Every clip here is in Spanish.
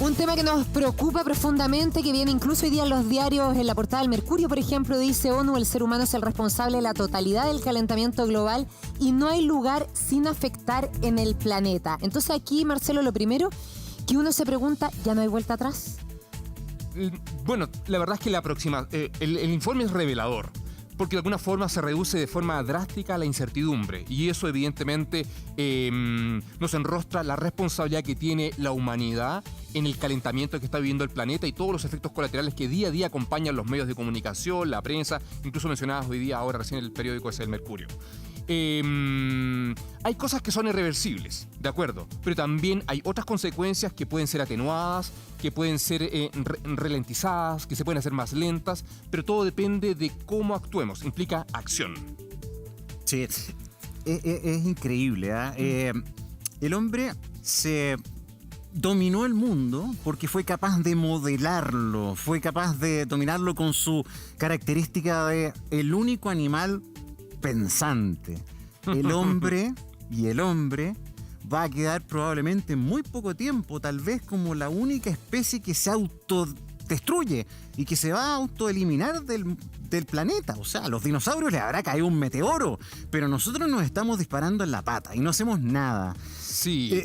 Un tema que nos preocupa profundamente, que viene incluso hoy día en los diarios, en la portada del Mercurio, por ejemplo, dice ONU, el ser humano es el responsable de la totalidad del calentamiento global y no hay lugar sin afectar en el planeta. Entonces aquí, Marcelo, lo primero que uno se pregunta, ¿ya no hay vuelta atrás? Bueno, la verdad es que el informe es revelador, porque de alguna forma se reduce de forma drástica la incertidumbre y eso evidentemente nos enrostra la responsabilidad que tiene la humanidad en el calentamiento que está viviendo el planeta y todos los efectos colaterales que día a día acompañan los medios de comunicación, la prensa, incluso mencionadas hoy día, ahora recién el periódico es El Mercurio. Hay cosas que son irreversibles, de acuerdo, pero también hay otras consecuencias que pueden ser atenuadas, que pueden ser ralentizadas, que se pueden hacer más lentas, pero todo depende de cómo actuemos, implica acción. Sí, es increíble, ¿eh? El hombre se dominó el mundo porque fue capaz de modelarlo, fue capaz de dominarlo con su característica de el único animal pensante. El hombre va a quedar probablemente en muy poco tiempo, tal vez como la única especie que se autodestruye y que se va a autoeliminar del planeta. O sea, a los dinosaurios les habrá caído un meteoro, pero nosotros nos estamos disparando en la pata y no hacemos nada. Sí.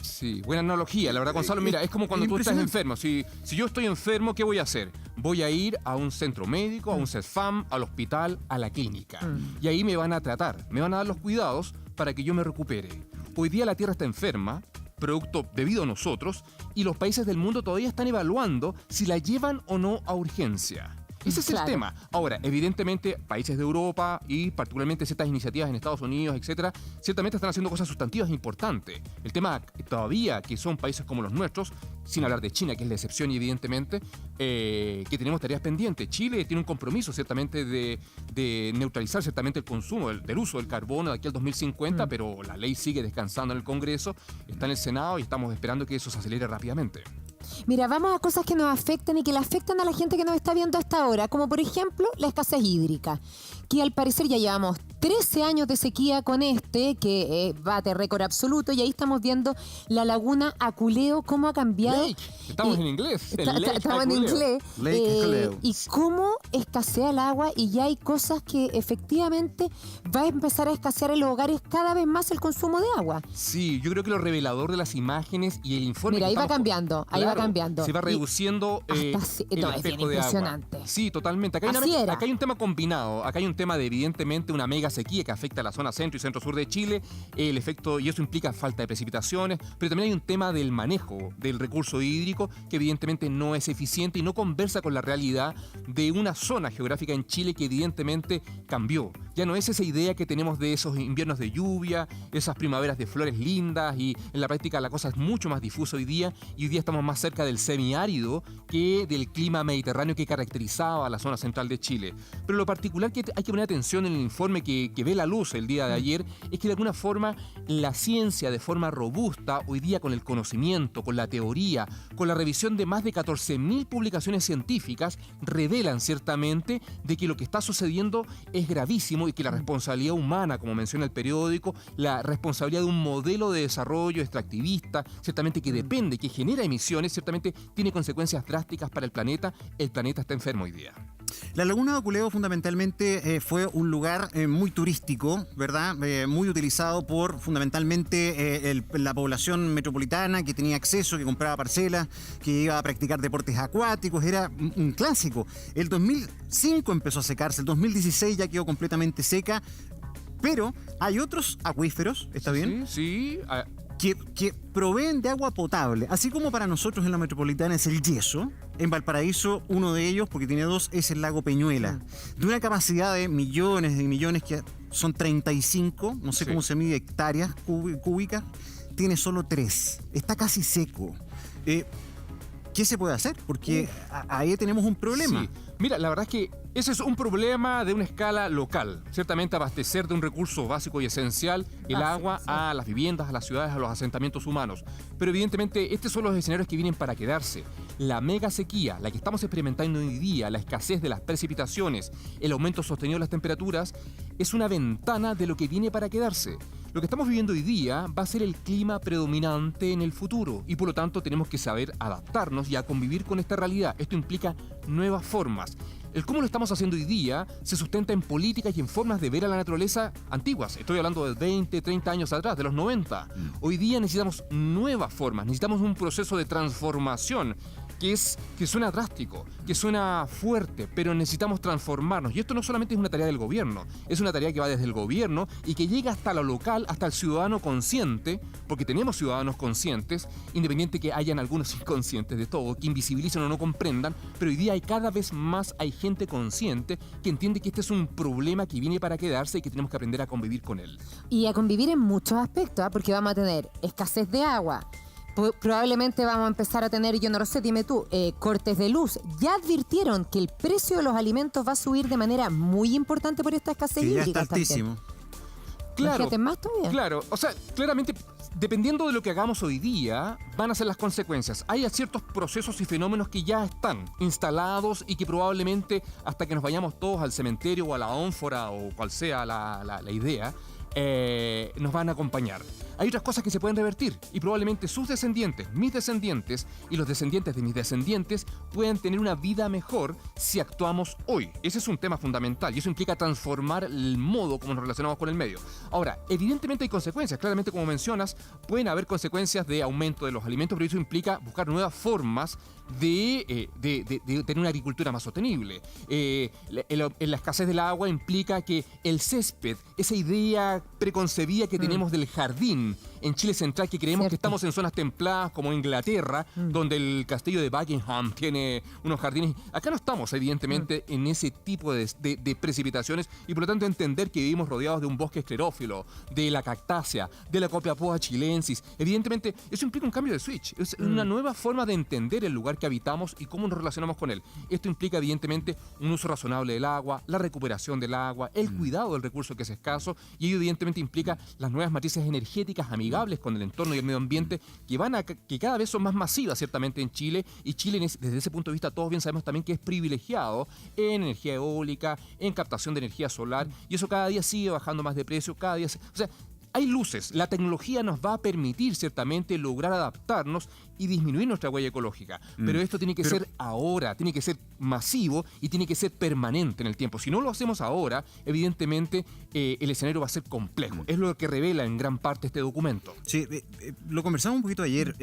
Sí, buena analogía. La verdad, Gonzalo, mira, es como cuando tú estás enfermo. Si yo estoy enfermo, ¿qué voy a hacer? Voy a ir a un centro médico, a un CESFAM, al hospital, a la clínica. Y ahí me van a tratar, me van a dar los cuidados para que yo me recupere. Hoy día la Tierra está enferma, producto debido a nosotros, y los países del mundo todavía están evaluando si la llevan o no a urgencia. Ese es el tema. Ahora, evidentemente, países de Europa y particularmente ciertas iniciativas en Estados Unidos, etcétera, ciertamente están haciendo cosas sustantivas importantes. El tema todavía que son países como los nuestros, sin hablar de China, que es la excepción y evidentemente, que tenemos tareas pendientes. Chile tiene un compromiso ciertamente de neutralizar ciertamente el consumo del uso del carbono de aquí al 2050, pero la ley sigue descansando en el Congreso, está en el Senado y estamos esperando que eso se acelere rápidamente. Mira, vamos a cosas que nos afectan y que le afectan a la gente que nos está viendo hasta ahora, como por ejemplo la escasez hídrica, que al parecer ya llevamos 13 años de sequía con que bate récord absoluto, y ahí estamos viendo la laguna Aculeo, cómo ha cambiado. Lake, estamos en inglés. Estamos en inglés. Lake Aculeo. Y cómo escasea el agua, y ya hay cosas que efectivamente va a empezar a escasear en los hogares cada vez más el consumo de agua. Sí, yo creo que lo revelador de las imágenes y el informe... Mira, ahí va cambiando, se va reduciendo el espejo de agua. Sí, totalmente. Acá hay un tema combinado. Acá hay un tema de, evidentemente, una mega sequía que afecta a la zona centro y centro-sur de Chile. El efecto, y eso implica falta de precipitaciones, pero también hay un tema del manejo del recurso hídrico que evidentemente no es eficiente y no conversa con la realidad de una zona geográfica en Chile que evidentemente cambió. Ya no es esa idea que tenemos de esos inviernos de lluvia, esas primaveras de flores lindas, y en la práctica la cosa es mucho más difusa hoy día, y hoy día estamos más cerca del semiárido que del clima mediterráneo que caracterizaba la zona central de Chile. Pero lo particular que hay que poner atención en el informe que ve la luz el día de ayer es que de alguna forma la ciencia, de forma robusta, hoy día con el conocimiento, con la teoría, con la revisión de más de 14.000 publicaciones científicas, revelan ciertamente de que lo que está sucediendo es gravísimo y que la responsabilidad humana, como menciona el periódico, la responsabilidad de un modelo de desarrollo extractivista, ciertamente que depende, que genera emisiones, ciertamente tiene consecuencias drásticas para el planeta. El planeta está enfermo hoy día. La laguna de Aculeo fundamentalmente fue un lugar muy turístico, ¿verdad? Muy utilizado por fundamentalmente la población metropolitana que tenía acceso, que compraba parcelas, que iba a practicar deportes acuáticos, era un clásico. El 2005 empezó a secarse, el 2016 ya quedó completamente seca, pero hay otros acuíferos, ¿está bien? Sí. Que proveen de agua potable, así como para nosotros en la metropolitana es el Yeso. En Valparaíso, uno de ellos, porque tiene dos, es el lago Peñuela, de una capacidad de millones y millones, que son 35, no sé cómo se mide, hectáreas cúbicas, tiene solo 3, está casi seco. ¿Qué se puede hacer? Porque ahí tenemos un problema. Sí. Mira, la verdad es que ese es un problema de una escala local. Ciertamente abastecer de un recurso básico y esencial, el agua, a las viviendas, a las ciudades, a los asentamientos humanos. Pero evidentemente estos son los escenarios que vienen para quedarse. La mega sequía, la que estamos experimentando hoy día, la escasez de las precipitaciones, el aumento sostenido de las temperaturas, es una ventana de lo que viene para quedarse. Lo que estamos viviendo hoy día va a ser el clima predominante en el futuro y por lo tanto tenemos que saber adaptarnos y a convivir con esta realidad. Esto implica nuevas formas. El cómo lo estamos haciendo hoy día se sustenta en políticas y en formas de ver a la naturaleza antiguas. Estoy hablando de 20, 30 años atrás, de los 90. Hoy día necesitamos nuevas formas, necesitamos un proceso de transformación que suena drástico, que suena fuerte, pero necesitamos transformarnos. Y esto no solamente es una tarea del gobierno, es una tarea que va desde el gobierno y que llega hasta lo local, hasta el ciudadano consciente, porque tenemos ciudadanos conscientes, independiente que hayan algunos inconscientes de todo, que invisibilicen o no comprendan, pero hoy día cada vez más hay gente consciente que entiende que este es un problema que viene para quedarse y que tenemos que aprender a convivir con él. Y a convivir en muchos aspectos, porque vamos a tener escasez de agua. Probablemente vamos a empezar a tener, yo no lo sé, dime tú, cortes de luz. Ya advirtieron que el precio de los alimentos va a subir de manera muy importante por esta escasez hídrica. Ya está altísimo. Claro, más todavía. Claro, o sea, claramente, dependiendo de lo que hagamos hoy día, van a ser las consecuencias. Hay ciertos procesos y fenómenos que ya están instalados y que probablemente hasta que nos vayamos todos al cementerio o a la ónfora o cual sea la idea, nos van a acompañar. Hay otras cosas que se pueden revertir y probablemente sus descendientes, mis descendientes y los descendientes de mis descendientes puedan tener una vida mejor si actuamos hoy. Ese es un tema fundamental y eso implica transformar el modo como nos relacionamos con el medio. Ahora, evidentemente hay consecuencias. Claramente, como mencionas, pueden haber consecuencias de aumento de los alimentos, pero eso implica buscar nuevas formas de tener una agricultura más sostenible. La escasez del agua implica que el césped, esa idea preconcebida que tenemos del jardín en Chile central, que creemos que estamos en zonas templadas como Inglaterra, donde el castillo de Buckingham tiene unos jardines. Acá no estamos, evidentemente, en ese tipo de precipitaciones y por lo tanto entender que vivimos rodeados de un bosque esclerófilo, de la cactácea, de la Copiapoa chilensis. Evidentemente, eso implica un cambio de switch. Es una nueva forma de entender el lugar que habitamos y cómo nos relacionamos con él. Esto implica, evidentemente, un uso razonable del agua, la recuperación del agua, el cuidado del recurso que es escaso, y ello, evidentemente, implica las nuevas matrices energéticas amigables con el entorno y el medio ambiente que cada vez son más masivas, ciertamente, en Chile. Y Chile, desde ese punto de vista, todos bien sabemos también que es privilegiado en energía eólica, en captación de energía solar, y eso cada día sigue bajando más de precio, cada día... O sea, hay luces. La tecnología nos va a permitir ciertamente lograr adaptarnos y disminuir nuestra huella ecológica. Pero esto tiene que ser ahora, tiene que ser masivo y tiene que ser permanente en el tiempo. Si no lo hacemos ahora, evidentemente el escenario va a ser complejo. Es lo que revela en gran parte este documento. Sí, lo conversamos un poquito ayer.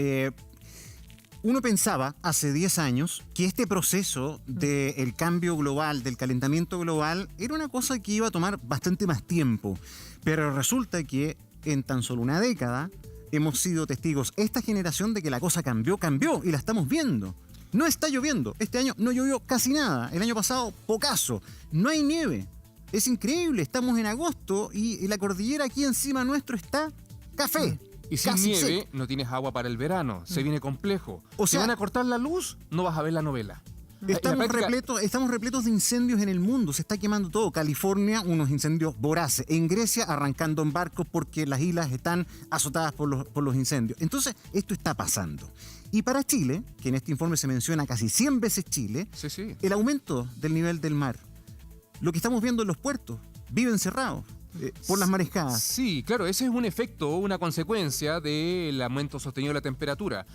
Uno pensaba hace 10 años que este proceso del cambio global, del calentamiento global, era una cosa que iba a tomar bastante más tiempo. Pero resulta que en tan solo una década hemos sido testigos, esta generación, de que la cosa cambió y la estamos viendo. No está lloviendo. Este año no llovió casi nada. El año pasado, pocaso. No hay nieve. Es increíble. Estamos en agosto y la cordillera aquí encima nuestro está café. Y sin nieve no tienes agua para el verano. Se viene complejo. O sea, si van a cortar la luz, no vas a ver la novela. Estamos repletos de incendios en el mundo. Se está quemando todo. California, unos incendios voraces. En Grecia, arrancando en barcos porque las islas están azotadas por los incendios. Entonces, esto está pasando. Y para Chile, que en este informe se menciona casi 100 veces Chile, el aumento del nivel del mar. Lo que estamos viendo en los puertos, viven cerrados por las mariscadas. Sí, claro, ese es un efecto, una consecuencia del aumento sostenido de la temperatura.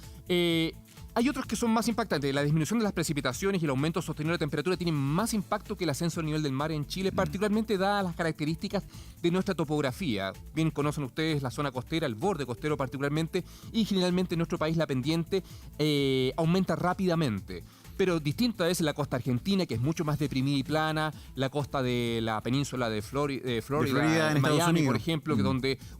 Hay otros que son más impactantes. La disminución de las precipitaciones y el aumento sostenido de la temperatura tienen más impacto que el ascenso del nivel del mar en Chile, particularmente dadas las características de nuestra topografía. Bien conocen ustedes la zona costera, el borde costero particularmente, y generalmente en nuestro país la pendiente aumenta rápidamente. Pero distinta es la costa argentina, que es mucho más deprimida y plana, la costa de la península de Florida, en Miami, por ejemplo,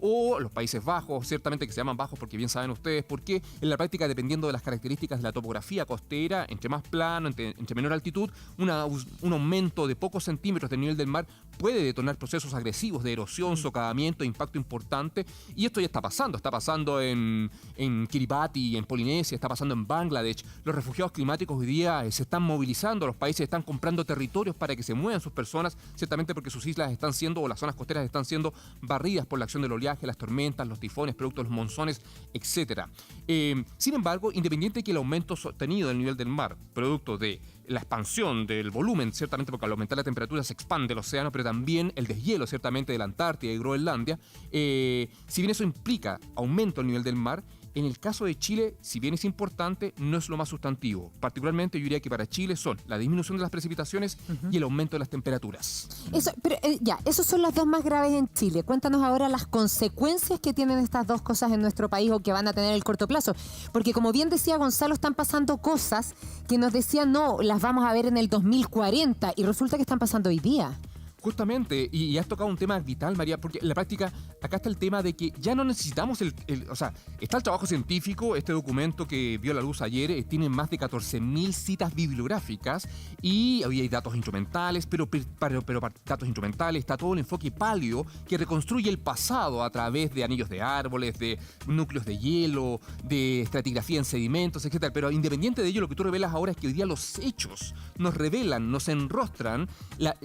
o los Países Bajos, ciertamente que se llaman bajos porque bien saben ustedes por qué. En la práctica, dependiendo de las características de la topografía costera, entre más plano, entre menor altitud, un aumento de pocos centímetros del nivel del mar puede detonar procesos agresivos de erosión, socavamiento, impacto importante. Y esto ya está pasando en Kiribati, en Polinesia, está pasando en Bangladesh. Los refugiados climáticos hoy día autoridades se están movilizando, los países están comprando territorios para que se muevan sus personas, ciertamente porque sus islas están siendo, o las zonas costeras están siendo barridas por la acción del oleaje, las tormentas, los tifones, producto de los monzones, etc. Sin embargo, independiente de que el aumento sostenido del nivel del mar, producto de la expansión del volumen, ciertamente porque al aumentar la temperatura se expande el océano, pero también el deshielo, ciertamente, de la Antártida y Groenlandia, si bien eso implica aumento del nivel del mar, en el caso de Chile, si bien es importante, no es lo más sustantivo. Particularmente yo diría que para Chile son la disminución de las precipitaciones y el aumento de las temperaturas. Esos son las dos más graves en Chile. Cuéntanos ahora las consecuencias que tienen estas dos cosas en nuestro país o que van a tener el corto plazo. Porque como bien decía Gonzalo, están pasando cosas que nos decían, no, las vamos a ver en el 2040 y resulta que están pasando hoy día. Justamente, y has tocado un tema vital, María, porque en la práctica acá está el tema de que ya no necesitamos está el trabajo científico, este documento que vio la luz ayer, tiene más de 14.000 citas bibliográficas y hoy hay datos instrumentales, pero datos instrumentales, está todo el enfoque paleo que reconstruye el pasado a través de anillos de árboles, de núcleos de hielo, de estratigrafía en sedimentos, etc. Pero independiente de ello, lo que tú revelas ahora es que hoy día los hechos nos revelan, nos enrostran,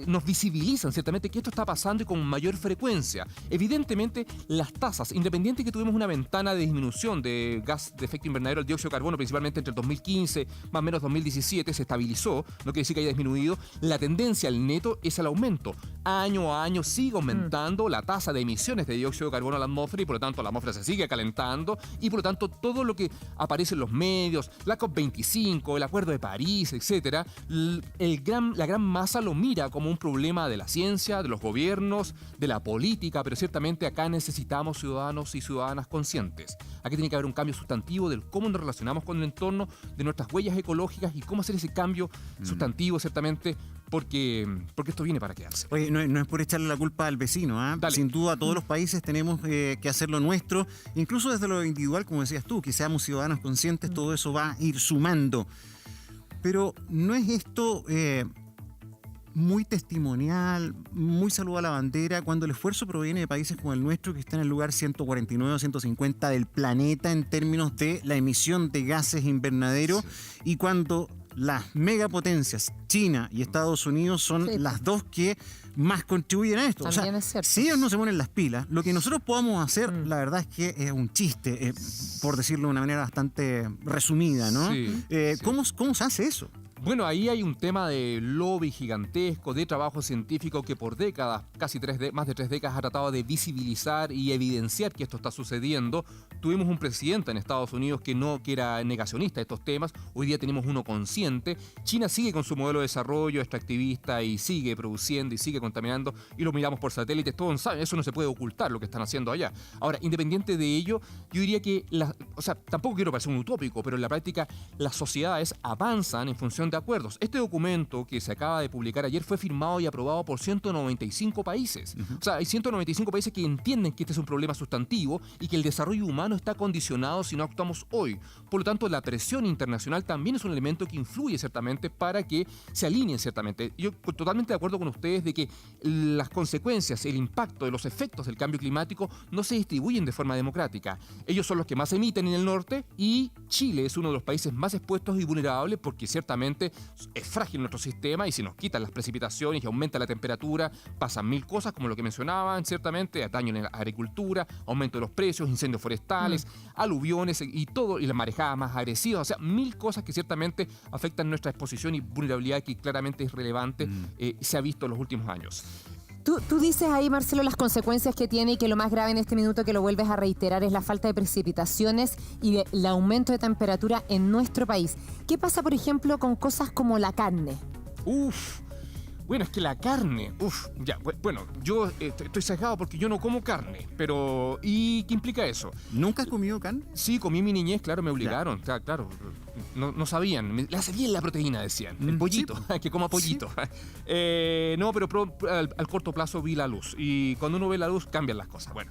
nos visibilizan ciertamente que esto está pasando y con mayor frecuencia. Evidentemente, las tasas, independiente que tuvimos una ventana de disminución de gas de efecto invernadero, el dióxido de carbono, principalmente entre el 2015, más o menos 2017, se estabilizó, no quiere decir que haya disminuido, la tendencia al neto es el aumento. Año a año sigue aumentando la tasa de emisiones de dióxido de carbono a la atmósfera y por lo tanto la atmósfera se sigue calentando y por lo tanto todo lo que aparece en los medios, la COP25, el Acuerdo de París, etcétera, la gran masa lo mira como un problema de la ciencia, de los gobiernos, de la política, pero ciertamente acá necesitamos ciudadanos y ciudadanas conscientes. Aquí tiene que haber un cambio sustantivo del cómo nos relacionamos con el entorno, de nuestras huellas ecológicas y cómo hacer ese cambio sustantivo, ciertamente, porque esto viene para quedarse. Oye, no es por echarle la culpa al vecino, Sin duda todos los países tenemos que hacer lo nuestro, incluso desde lo individual, como decías tú, que seamos ciudadanos conscientes, todo eso va a ir sumando. Pero ¿no es esto muy testimonial, muy saludo a la bandera, cuando el esfuerzo proviene de países como el nuestro, que está en el lugar 149 o 150 del planeta en términos de la emisión de gases invernadero, y cuando las megapotencias, China y Estados Unidos, son las dos que más contribuyen a esto? También es cierto. Si ellos no se ponen las pilas, lo que nosotros podamos hacer, la verdad es que es un chiste, por decirlo de una manera bastante resumida, ¿no? ¿Cómo se hace eso? Bueno, ahí hay un tema de lobby gigantesco, de trabajo científico que por décadas, más de 3 décadas, ha tratado de visibilizar y evidenciar que esto está sucediendo. Tuvimos un presidente en Estados Unidos que era negacionista de estos temas. Hoy día tenemos uno consciente. China sigue con su modelo de desarrollo extractivista y sigue produciendo y sigue contaminando, y lo miramos por satélites. Todos saben, eso no se puede ocultar lo que están haciendo allá. Ahora, independiente de ello, yo diría que, tampoco quiero parecer un utópico, pero en la práctica las sociedades avanzan en función de acuerdos. Este documento que se acaba de publicar ayer fue firmado y aprobado por 195 países. O sea, hay 195 países que entienden que este es un problema sustantivo y que el desarrollo humano está condicionado si no actuamos hoy. Por lo tanto, la presión internacional también es un elemento que influye ciertamente para que se alineen ciertamente. Yo totalmente de acuerdo con ustedes de que las consecuencias, el impacto de los efectos del cambio climático no se distribuyen de forma democrática. Ellos son los que más emiten en el norte y Chile es uno de los países más expuestos y vulnerables porque ciertamente es frágil nuestro sistema, y si nos quitan las precipitaciones y aumenta la temperatura, pasan 1000 cosas, como lo que mencionaban, ciertamente, daño en la agricultura, aumento de los precios, incendios forestales, aluviones y las marejadas más agresivas, o sea, 1000 cosas que ciertamente afectan nuestra exposición y vulnerabilidad, que claramente es relevante, se ha visto en los últimos años. Tú dices ahí, Marcelo, las consecuencias que tiene, y que lo más grave en este minuto, que lo vuelves a reiterar, es la falta de precipitaciones y el aumento de temperatura en nuestro país. ¿Qué pasa, por ejemplo, con cosas como la carne? Bueno, es que la carne, bueno, yo estoy sesgado porque yo no como carne, pero ¿y qué implica eso? ¿Nunca has comido carne? Sí, comí en mi niñez, claro, me obligaron, claro. No sabían, le hace bien la proteína, decían, el pollito, que coma pollito. Sí. No, pero al corto plazo vi la luz, y cuando uno ve la luz cambian las cosas. Bueno,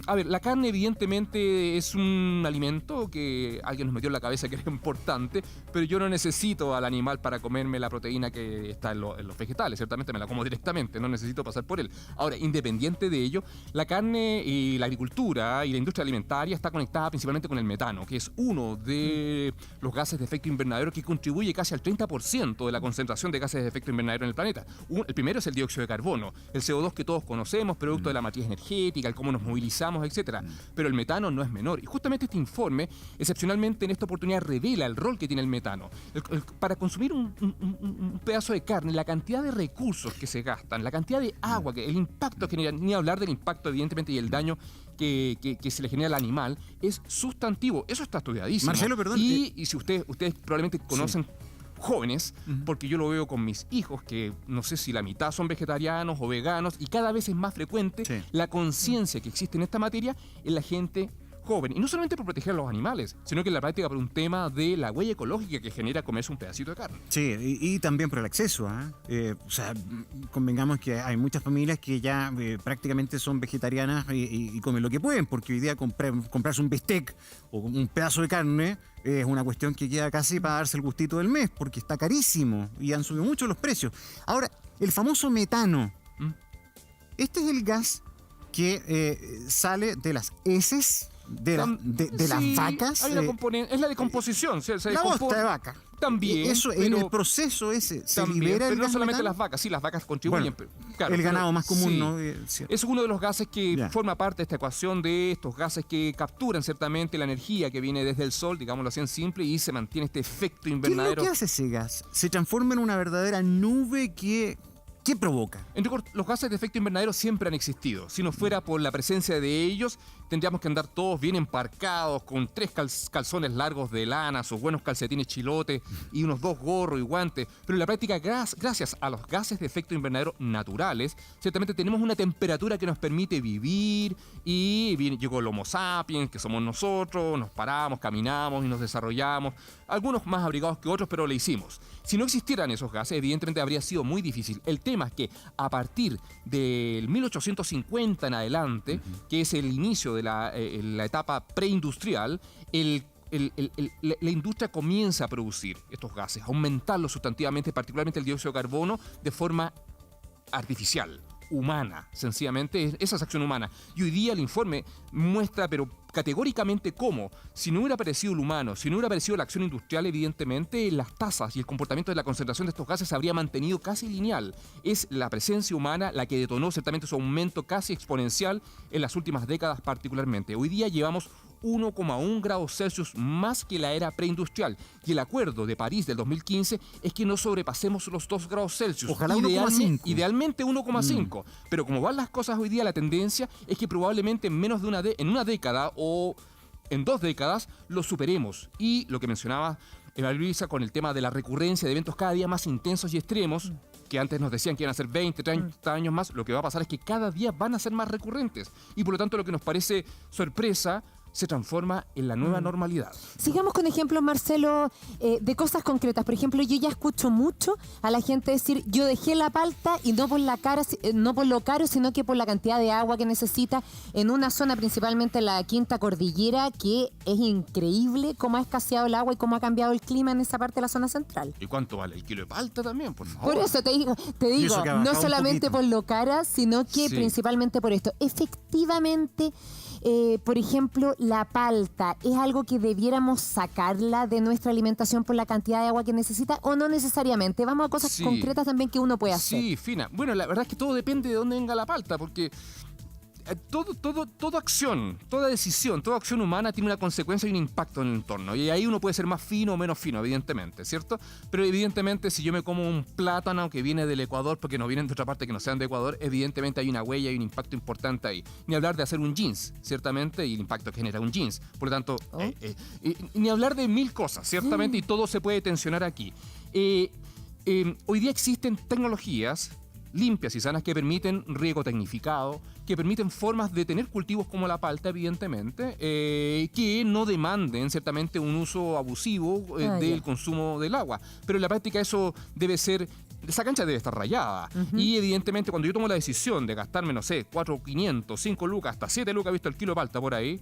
a ver, la carne evidentemente es un alimento que alguien nos metió en la cabeza que era importante, pero yo no necesito al animal para comerme la proteína que está en en los vegetales, ciertamente me la como directamente, no necesito pasar por él. Ahora, independiente de ello, la carne y la agricultura y la industria alimentaria está conectada principalmente con el metano, que es uno de los gases de efecto invernadero que contribuye casi al 30% de la concentración de gases de efecto invernadero en el planeta. El primero es el dióxido de carbono, el CO2 que todos conocemos, producto de la matriz energética, el cómo nos movilizamos, etc. Pero el metano no es menor. Y justamente este informe, excepcionalmente en esta oportunidad, revela el rol que tiene el metano. Para consumir un pedazo de carne, la cantidad de recursos que se gastan, la cantidad de agua, el impacto que genera, ni hablar del impacto evidentemente y el daño que se le genera al animal, es sustantivo. Eso está estudiadísimo. Marcelo, perdón. Y si ustedes probablemente conocen jóvenes, porque yo lo veo con mis hijos, que no sé si la mitad son vegetarianos o veganos, y cada vez es más frecuente la conciencia que existe en esta materia en la gente joven. Y no solamente por proteger a los animales, sino que en la práctica por un tema de la huella ecológica que genera comerse un pedacito de carne. Sí, y también por el acceso. O sea, convengamos que hay muchas familias que ya prácticamente son vegetarianas y comen lo que pueden, porque hoy día comprarse un bistec o un pedazo de carne es una cuestión que queda casi para darse el gustito del mes, porque está carísimo y han subido mucho los precios. Ahora, el famoso metano. Este es el gas que sale de las heces de las vacas. Hay es la decomposición. La bosta de vaca. También. Eso, en el proceso ese se libera el pero no gas solamente metano. Las vacas, sí, las vacas contribuyen. Bueno, claro, el ganado más común, ¿no? Es uno de los gases que forma parte de esta ecuación de estos gases que capturan ciertamente la energía que viene desde el sol, digámoslo así en simple, y se mantiene este efecto invernadero. ¿Qué es lo que hace ese gas? Se transforma en una verdadera nube que... ¿Qué provoca? Los gases de efecto invernadero siempre han existido. Si no fuera por la presencia de ellos, tendríamos que andar todos bien emparcados, con 3 calzones largos de lana, sus buenos calcetines chilotes y unos 2 gorros y guantes. Pero en la práctica, gracias a los gases de efecto invernadero naturales, ciertamente tenemos una temperatura que nos permite vivir y llegó el Homo sapiens, que somos nosotros, nos paramos, caminamos y nos desarrollamos. Algunos más abrigados que otros, pero lo hicimos. Si no existieran esos gases, evidentemente habría sido muy difícil. El tema es que a partir del 1850 en adelante, que es el inicio de la etapa preindustrial, la industria comienza a producir estos gases, a aumentarlos sustantivamente, particularmente el dióxido de carbono, de forma artificial, humana, sencillamente, esa es acción humana. Y hoy día el informe muestra, pero categóricamente cómo, si no hubiera aparecido el humano, si no hubiera aparecido la acción industrial, evidentemente las tasas y el comportamiento de la concentración de estos gases se habría mantenido casi lineal. Es la presencia humana la que detonó ciertamente su aumento casi exponencial en las últimas décadas particularmente. Hoy día llevamos 1,1 grados Celsius más que la era preindustrial. Y el Acuerdo de París del 2015 es que no sobrepasemos los 2 grados Celsius. Ojalá 1,5. Idealmente 1,5. Pero como van las cosas hoy día, la tendencia es que probablemente en menos de en una década o en 2 décadas lo superemos. Y lo que mencionaba Eva Luisa con el tema de la recurrencia de eventos cada día más intensos y extremos, que antes nos decían que iban a ser 20, 30 años más, lo que va a pasar es que cada día van a ser más recurrentes. Y por lo tanto lo que nos parece sorpresa se transforma en la nueva normalidad. Sigamos con ejemplos, Marcelo, de cosas concretas. Por ejemplo, yo ya escucho mucho a la gente decir, yo dejé la palta y no por lo caro, sino que por la cantidad de agua que necesita en una zona, principalmente la Quinta Cordillera, que es increíble cómo ha escaseado el agua y cómo ha cambiado el clima en esa parte de la zona central. ¿Y cuánto vale el kilo de palta también, por favor? Por eso te digo, no solamente por lo cara, sino que principalmente por esto. Efectivamente, por ejemplo, la palta, ¿es algo que debiéramos sacarla de nuestra alimentación por la cantidad de agua que necesita o no necesariamente? Vamos a cosas concretas también que uno puede hacer. Sí, Fina. Bueno, la verdad es que todo depende de dónde venga la palta, porque toda acción, toda decisión, toda acción humana tiene una consecuencia y un impacto en el entorno. Y ahí uno puede ser más fino o menos fino, evidentemente, ¿cierto? Pero evidentemente si yo me como un plátano que viene del Ecuador, porque no vienen de otra parte que no sean de Ecuador, evidentemente hay una huella y un impacto importante ahí. Ni hablar de hacer un jeans, ciertamente, y el impacto que genera un jeans. Por lo tanto, ni hablar de 1000 cosas, ciertamente, y todo se puede tensionar aquí. Hoy día existen tecnologías limpias y sanas que permiten riego tecnificado, que permiten formas de tener cultivos como la palta, evidentemente, que no demanden ciertamente un uso abusivo del consumo del agua. Pero en la práctica eso debe ser, esa cancha debe estar rayada. Y evidentemente cuando yo tomo la decisión de gastarme, no sé, 4.500, 5 lucas, hasta 7 lucas, visto el kilo de palta por ahí,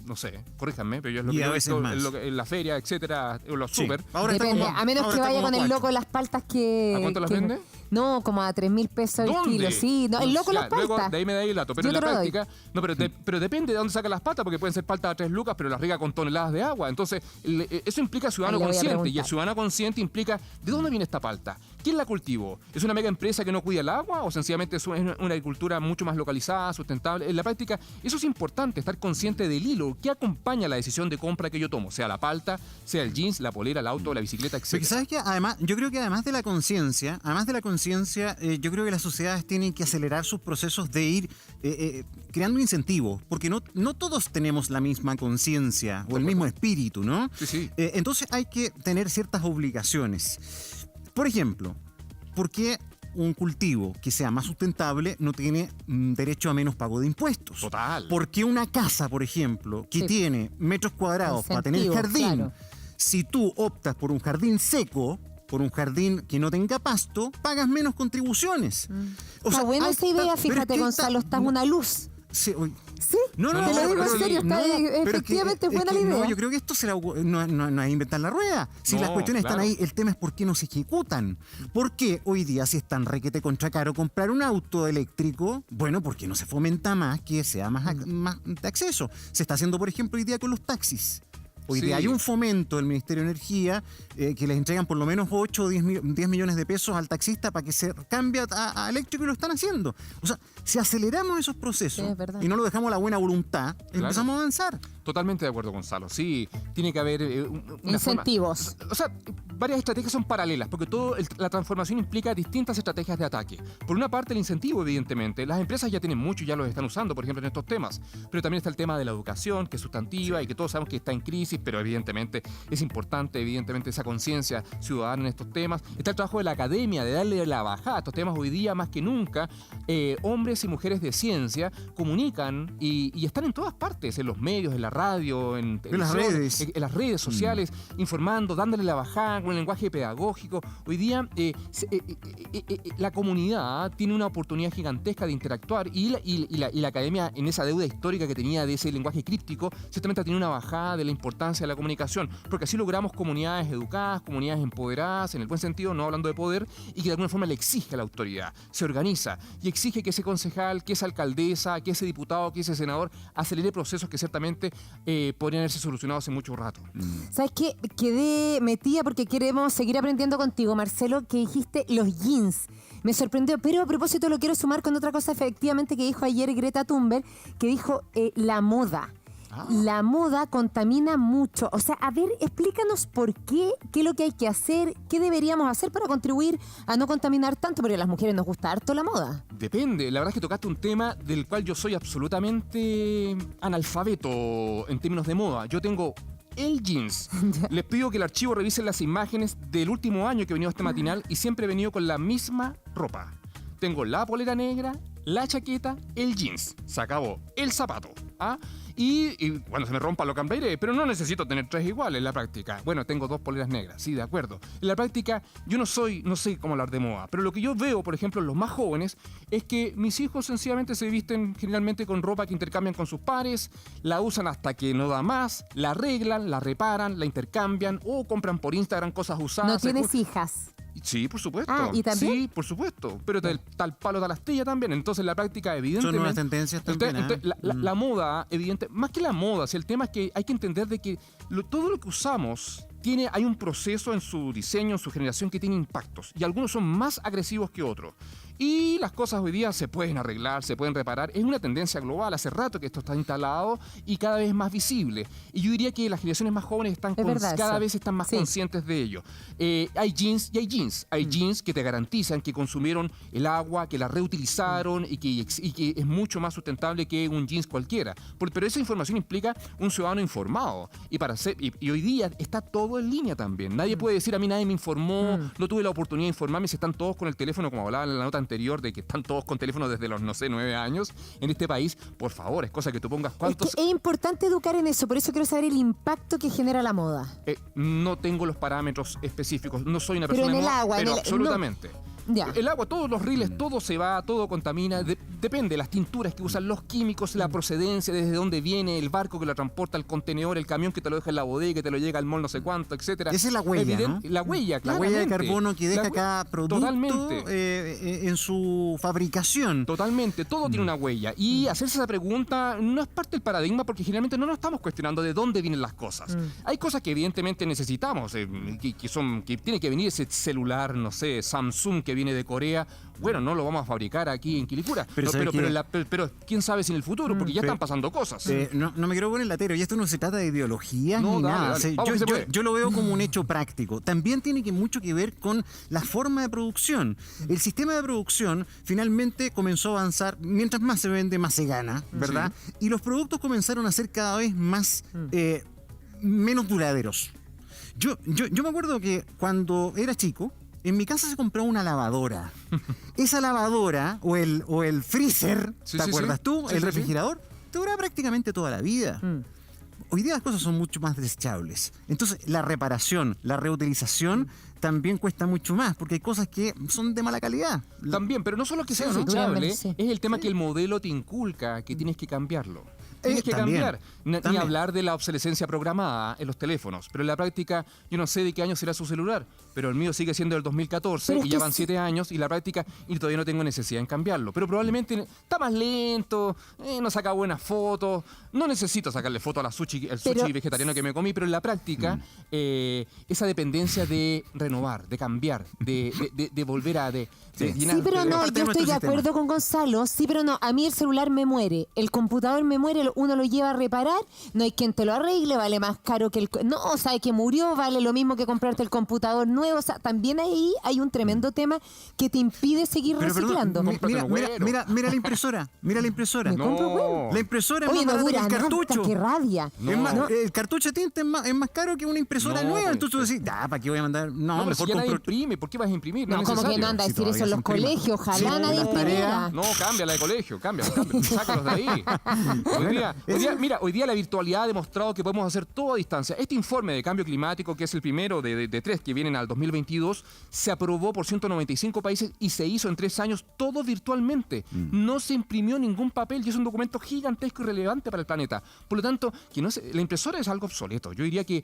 no sé, corríjanme, pero yo es lo que yo he visto en la feria, etcétera, en los súper. Depende, a menos que vaya con el loco de las paltas que... ¿A cuánto las vende? No, como a 3.000 pesos el kilo, sí. No, el loco las paltas. Luego, de ahí me da el dato. Pero en la práctica, no, pero depende de dónde saca las patas, porque pueden ser paltas a 3 lucas, pero las riega con toneladas de agua. Entonces, eso implica ciudadano consciente. Y el ciudadano consciente implica, ¿de dónde viene esta palta? ¿Quién la cultivó? ¿Es una mega empresa que no cuida el agua? ¿O sencillamente es una agricultura mucho más localizada, sustentable? En la práctica, eso es importante, estar consciente del hilo que acompaña la decisión de compra que yo tomo, sea la palta, sea el jeans, la polera, el auto, la bicicleta, etc. Porque sabes que además, yo creo que además de la conciencia, yo creo que las sociedades tienen que acelerar sus procesos de ir creando incentivos, porque no todos tenemos la misma conciencia o el mismo espíritu, ¿no? Sí. Entonces hay que tener ciertas obligaciones. Por ejemplo, ¿por qué un cultivo que sea más sustentable no tiene derecho a menos pago de impuestos? Total. ¿Por qué una casa, por ejemplo, que tiene metros cuadrados para tener jardín, claro, si tú optas por un jardín seco, por un jardín que no tenga pasto, pagas menos contribuciones? Está buena esa idea, fíjate, Gonzalo, estás una luz. Sí, No, te lo digo en serio, efectivamente es buena la idea. No, yo creo que esto no es inventar la rueda. Si las cuestiones están ahí, el tema es por qué no se ejecutan. ¿Por qué hoy día, si es tan requete contra caro comprar un auto eléctrico? Bueno, porque no se fomenta más que sea más de acceso. Se está haciendo, por ejemplo, hoy día con los taxis. Hoy día hay un fomento del Ministerio de Energía que les entregan por lo menos 8 o 10 millones de pesos al taxista para que se cambie a eléctrico, y lo están haciendo. O sea, si aceleramos esos procesos y no lo dejamos a la buena voluntad, empezamos a avanzar. Totalmente de acuerdo, Gonzalo. Sí, tiene que haber incentivos. O sea, varias estrategias son paralelas, porque la transformación implica distintas estrategias de ataque. Por una parte, el incentivo, evidentemente. Las empresas ya tienen mucho y ya los están usando, por ejemplo, en estos temas. Pero también está el tema de la educación, que es sustantiva y que todos sabemos que está en crisis, pero evidentemente es importante, esa conciencia ciudadana en estos temas. Está el trabajo de la academia, de darle la bajada a estos temas. Hoy día, más que nunca, hombres y mujeres de ciencia comunican y están en todas partes, en los medios, en la radio, en las redes sociales, informando, dándole la bajada con el lenguaje pedagógico. Hoy día la comunidad tiene una oportunidad gigantesca de interactuar y la academia, en esa deuda histórica que tenía de ese lenguaje críptico, ciertamente tiene una bajada de la importancia de la comunicación, porque así logramos comunidades educadas, comunidades empoderadas, en el buen sentido, no hablando de poder, y que de alguna forma le exige a la autoridad, se organiza y exige que ese concejal, que esa alcaldesa, que ese diputado, que ese senador acelere procesos que ciertamente podrían haberse solucionado hace mucho rato. ¿Sabes qué? Quedé metida porque queremos seguir aprendiendo contigo, Marcelo, que dijiste los jeans. Me sorprendió, pero a propósito lo quiero sumar con otra cosa efectivamente que dijo ayer Greta Thunberg, que dijo la moda. La moda contamina mucho. O sea, a ver, explícanos por qué es lo que hay que hacer, qué deberíamos hacer para contribuir a no contaminar tanto, porque a las mujeres nos gusta harto la moda. Depende, la verdad es que tocaste un tema del cual yo soy absolutamente analfabeto en términos de moda. Yo tengo el jeans. Les pido que el archivo revisen las imágenes del último año que he venido a este matinal y siempre he venido con la misma ropa. Tengo la polera negra, la chaqueta, el jeans. Se acabó. El zapato. Y cuando se me rompa lo cambiaré, pero no necesito tener 3 iguales en la práctica. Bueno, tengo 2 poleras negras, sí, de acuerdo. En la práctica yo no sé cómo hablar de moda, pero lo que yo veo, por ejemplo, en los más jóvenes, es que mis hijos sencillamente se visten generalmente con ropa que intercambian con sus pares, la usan hasta que no da más, la arreglan, la reparan, la intercambian o compran por Instagram cosas usadas. ¿No tienes hijas? Sí, por supuesto. ¿Y también? Sí, por supuesto. Pero tal palo da la astilla también. Entonces, la práctica, evidentemente... Son nuevas tendencias también. La moda, evidente, más que la moda, si el tema es que hay que entender de que todo lo que usamos hay un proceso en su diseño, en su generación, que tiene impactos. Y algunos son más agresivos que otros. Y las cosas hoy día se pueden arreglar, se pueden reparar. Es una tendencia global. Hace rato que esto está instalado y cada vez más visible. Y yo diría que las generaciones más jóvenes cada vez están más conscientes de ello. Hay jeans y hay jeans. Hay jeans que te garantizan que consumieron el agua, que la reutilizaron y que es mucho más sustentable que un jeans cualquiera. Pero esa información implica un ciudadano informado. Y hoy día está todo en línea también. Nadie puede decir, a mí nadie me informó, no tuve la oportunidad de informarme, si están todos con el teléfono, como hablaba en la nota anterior, de que están todos con teléfono desde los, 9 años en este país. Por favor, es cosa que tú pongas cuántos... Es importante educar en eso, por eso quiero saber el impacto que genera la moda. No tengo los parámetros específicos, no soy una persona de moda, pero absolutamente. El agua, todos los riles, todo se va, todo contamina. Depende, las tinturas que usan, los químicos, la procedencia, desde dónde viene, el barco que lo transporta, el contenedor, el camión que te lo deja en la bodega, que te lo llega al mall no sé cuánto, etcétera. Esa es la huella, ¿no? La huella, la huella de carbono que deja cada producto en su fabricación. Totalmente, todo tiene una huella. Y hacerse esa pregunta no es parte del paradigma porque generalmente no nos estamos cuestionando de dónde vienen las cosas. Hay cosas que evidentemente necesitamos, que tiene que venir ese celular, no sé, Samsung que viene de Corea. Bueno, no lo vamos a fabricar aquí en Quilicura. Pero quién sabe si en el futuro, porque ya están pasando cosas. No me quiero poner latero, y esto no se trata de ideología ni nada. Dale. Yo lo veo como un hecho práctico. También tiene mucho que ver con la forma de producción. El sistema de producción finalmente comenzó a avanzar. Mientras más se vende, más se gana, ¿verdad? Sí. Y los productos comenzaron a ser cada vez más menos duraderos. Yo me acuerdo que cuando era chico, en mi casa se compró una lavadora. Esa lavadora o el freezer, ¿te acuerdas tú? El refrigerador, te dura prácticamente toda la vida. Hoy día las cosas son mucho más desechables. Entonces, la reparación, la reutilización también cuesta mucho más, porque hay cosas que son de mala calidad. También, pero no solo que sea desechable, es el tema que el modelo te inculca que tienes que cambiarlo. Tienes que cambiar. Ni hablar de la obsolescencia programada en los teléfonos. Pero en la práctica, yo no sé de qué año será su celular, pero el mío sigue siendo del 2014 y ya van 7 años y la práctica, y todavía no tengo necesidad en cambiarlo. Pero probablemente está más lento, no saca buenas fotos, no necesito sacarle foto al sushi vegetariano que me comí, pero en la práctica, esa dependencia de renovar, de cambiar, de volver a... Sí, pero no, yo estoy de acuerdo con Gonzalo. Sí, pero no, a mí el celular me muere, el computador me muere, uno lo lleva a reparar, no hay quien te lo arregle, vale más caro que el... No, o sea, que murió, vale lo mismo que comprarte el computador nuevo. O sea, también ahí hay un tremendo tema que te impide seguir reciclando. Mira la impresora, Me compro bueno. La impresora es más barata que el cartucho. ¡Qué rabia! El cartucho de tinta es más caro que una impresora nueva. Entonces tú decís, ¿para qué voy a mandar? No, mejor si ya nadie imprime, ¿por qué vas a imprimir? No, como que no anda a decir eso en los colegios, ojalá nadie imprimiera. No, cámbiala de colegio, cámbiala, sácalos de ahí. Hoy día la virtualidad ha demostrado que podemos hacer todo a distancia. Este informe de cambio climático, que es el primero de 3 que vienen al 2022, se aprobó por 195 países y se hizo en 3 años todo virtualmente. No se imprimió ningún papel y es un documento gigantesco y relevante para el planeta. Por lo tanto, la impresora es algo obsoleto. Yo diría que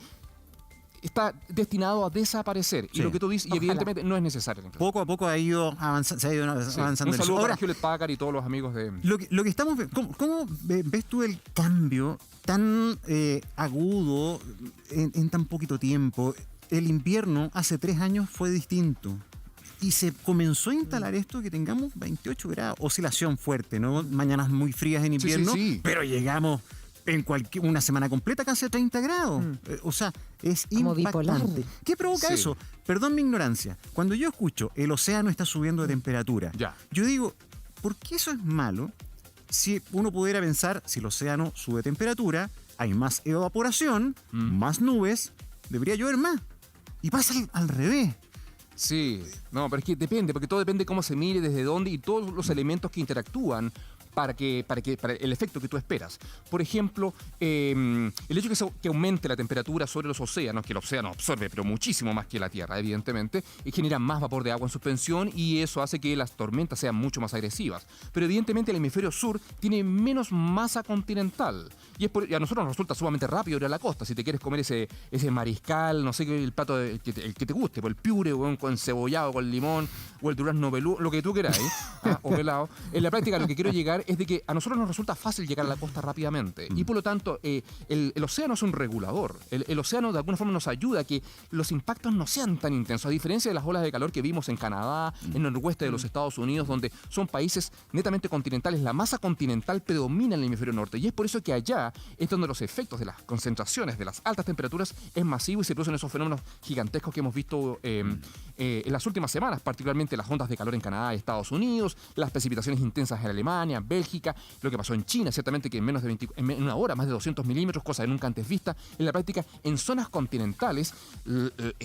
está destinado a desaparecer. Y lo que tú dices, y evidentemente no es necesario. Poco a poco se ha ido avanzando. Un saludo para Hewlett Packard y todos los amigos de... Lo que estamos... ¿Cómo ves tú el cambio tan agudo en tan poquito tiempo? El invierno hace 3 años fue distinto. Y se comenzó a instalar esto que tengamos 28 grados. Oscilación fuerte, ¿no? Mañanas muy frías en invierno, pero llegamos... en una semana completa casi a 30 grados. O sea, es como impactante. Bipolar. ¿Qué provoca eso? Perdón mi ignorancia. Cuando yo escucho el océano está subiendo de temperatura, yo digo, ¿por qué eso es malo? Si uno pudiera pensar, si el océano sube de temperatura, hay más evaporación, más nubes, debería llover más. Y pasa al revés. Sí, no, pero es que depende, porque todo depende de cómo se mire, desde dónde y todos los elementos que interactúan para el efecto que tú esperas. Por ejemplo, el hecho que aumente la temperatura sobre los océanos, que el océano absorbe, pero muchísimo más que la Tierra, evidentemente, genera más vapor de agua en suspensión y eso hace que las tormentas sean mucho más agresivas. Pero evidentemente el hemisferio sur tiene menos masa continental y a nosotros nos resulta sumamente rápido ir a la costa. Si te quieres comer ese mariscal, no sé qué, el plato el que te guste, el piure con cebollado, con limón, o el durazno peludo, lo que tú queráis, o pelado. En la práctica lo que quiero llegar es de que a nosotros nos resulta fácil llegar a la costa rápidamente y por lo tanto el océano es un regulador. El océano de alguna forma nos ayuda a que los impactos no sean tan intensos, a diferencia de las olas de calor que vimos en Canadá, en el noroeste de los Estados Unidos, donde son países netamente continentales. La masa continental predomina en el hemisferio norte y es por eso que allá es donde los efectos de las concentraciones de las altas temperaturas es masivo y se producen esos fenómenos gigantescos que hemos visto en las últimas semanas, particularmente las ondas de calor en Canadá y Estados Unidos, las precipitaciones intensas en Alemania, Bélgica, lo que pasó en China, ciertamente que en una hora más de 200 milímetros, cosa nunca antes vista. En la práctica, en zonas continentales,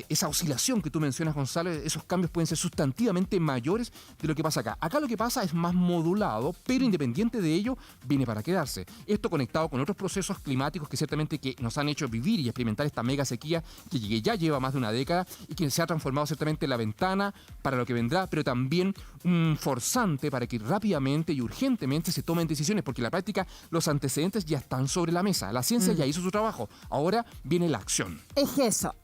esa oscilación que tú mencionas, Gonzalo, esos cambios pueden ser sustantivamente mayores de lo que pasa acá. Acá lo que pasa es más modulado, pero independiente de ello, viene para quedarse. Esto conectado con otros procesos climáticos que ciertamente que nos han hecho vivir y experimentar esta mega sequía que ya lleva más de una década y que se ha transformado ciertamente en la ventana para lo que vendrá, pero también un forzante para que rápidamente y urgentemente se tomen decisiones, porque en la práctica los antecedentes ya están sobre la mesa. La ciencia ya hizo su trabajo. Ahora viene la acción. Es eso.